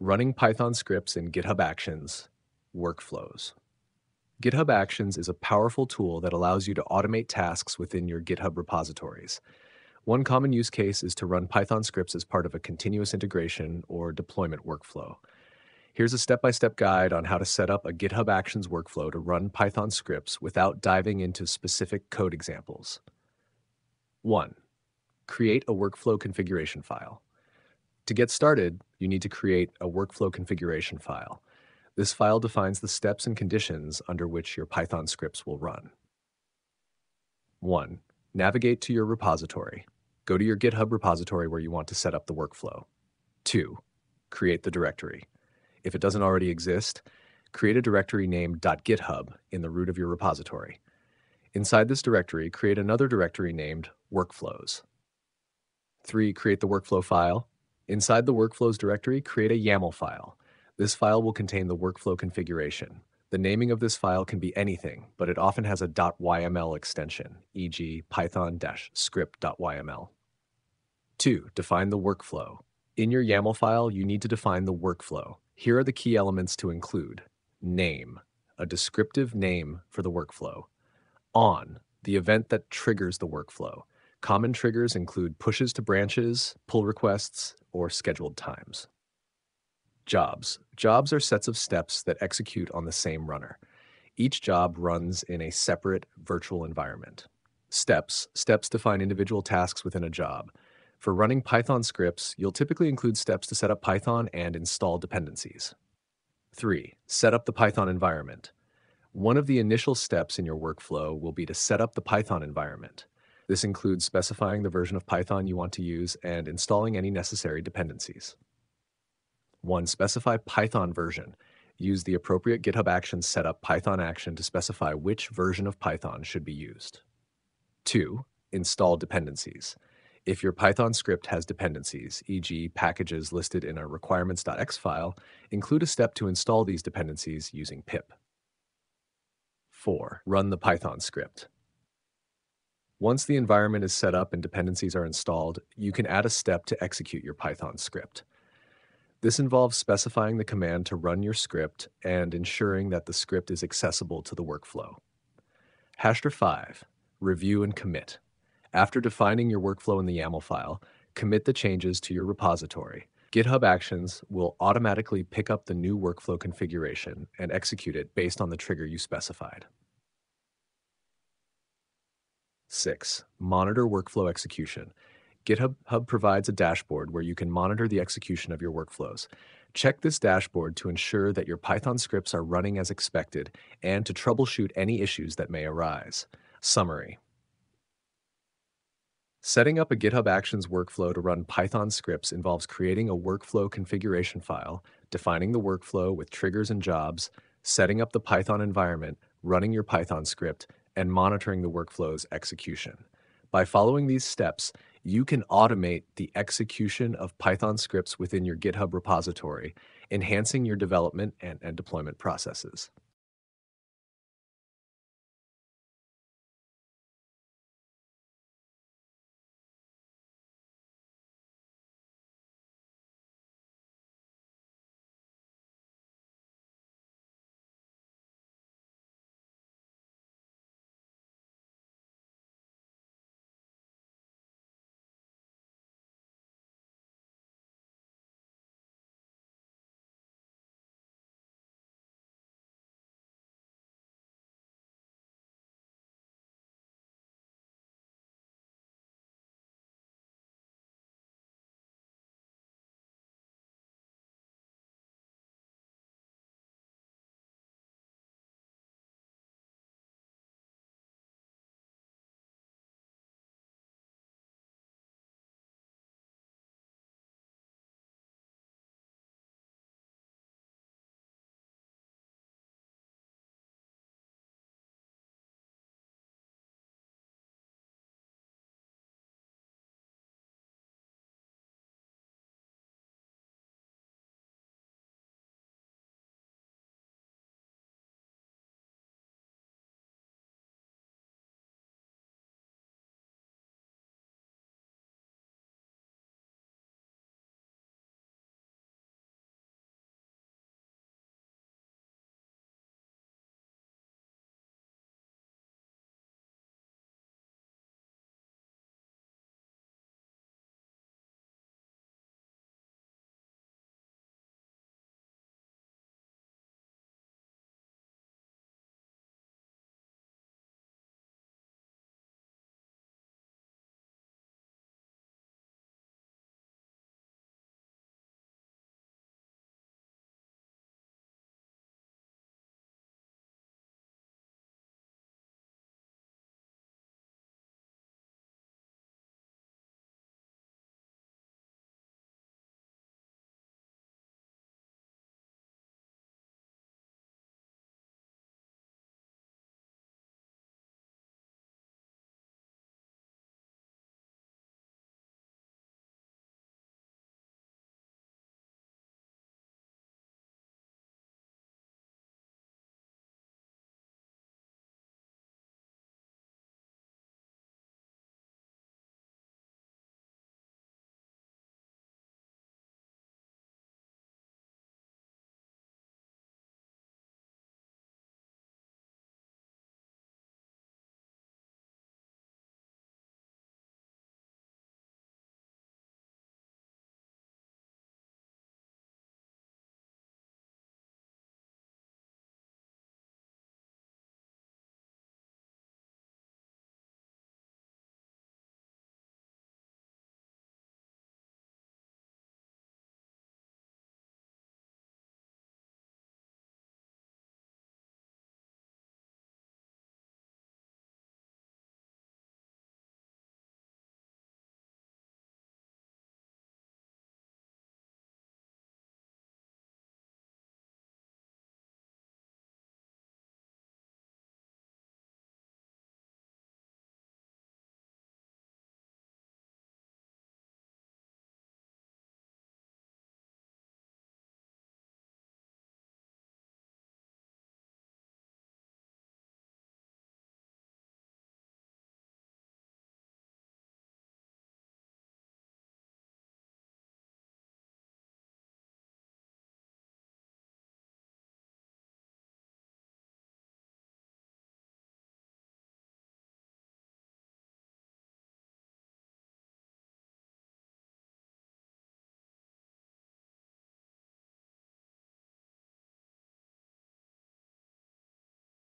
Running Python scripts in GitHub Actions, workflows. GitHub Actions is a powerful tool that allows you to automate tasks within your GitHub repositories. One common use case is to run Python scripts as part of a continuous integration or deployment workflow. Here's a step-by-step guide on how to set up a GitHub Actions workflow to run Python scripts without diving into specific code examples. 1. Create a workflow configuration file. To get started, you need to create a workflow configuration file. This file defines the steps and conditions under which your Python scripts will run. 1. Navigate to your repository. Go to your GitHub repository where you want to set up the workflow. 2. Create the directory. If it doesn't already exist, create a directory named .github in the root of your repository. Inside this directory, create another directory named workflows. 3. Create the workflow file. Inside the workflows directory, create a YAML file. This file will contain the workflow configuration. The naming of this file can be anything, but it often has a .yml extension, e.g. python-script.yml. 2. Define the workflow. In your YAML file, you need to define the workflow. Here are the key elements to include. Name, a descriptive name for the workflow. On, the event that triggers the workflow. Common triggers include pushes to branches, pull requests, or scheduled times. Jobs. Jobs are sets of steps that execute on the same runner. Each job runs in a separate virtual environment. Steps. Steps define individual tasks within a job. For running Python scripts, you'll typically include steps to set up Python and install dependencies. 3. Set up the Python environment. One of the initial steps in your workflow will be to set up the Python environment. This includes specifying the version of Python you want to use and installing any necessary dependencies. 1. Specify Python version. Use the appropriate GitHub Actions setup Python action to specify which version of Python should be used. 2. Install dependencies. If your Python script has dependencies, e.g. packages listed in a requirements.x file, include a step to install these dependencies using pip. 4. Run the Python script. Once the environment is set up and dependencies are installed, you can add a step to execute your Python script. This involves specifying the command to run your script and ensuring that the script is accessible to the workflow. Hashtag 5. Review and commit. After defining your workflow in the YAML file, commit the changes to your repository. GitHub Actions will automatically pick up the new workflow configuration and execute it based on the trigger you specified. 6. Monitor workflow execution. GitHub provides a dashboard where you can monitor the execution of your workflows. Check this dashboard to ensure that your Python scripts are running as expected and to troubleshoot any issues that may arise. Summary. Setting up a GitHub Actions workflow to run Python scripts involves creating a workflow configuration file, defining the workflow with triggers and jobs, setting up the Python environment, running your Python script, and monitoring the workflow's execution. By following these steps, you can automate the execution of Python scripts within your GitHub repository, enhancing your development and deployment processes.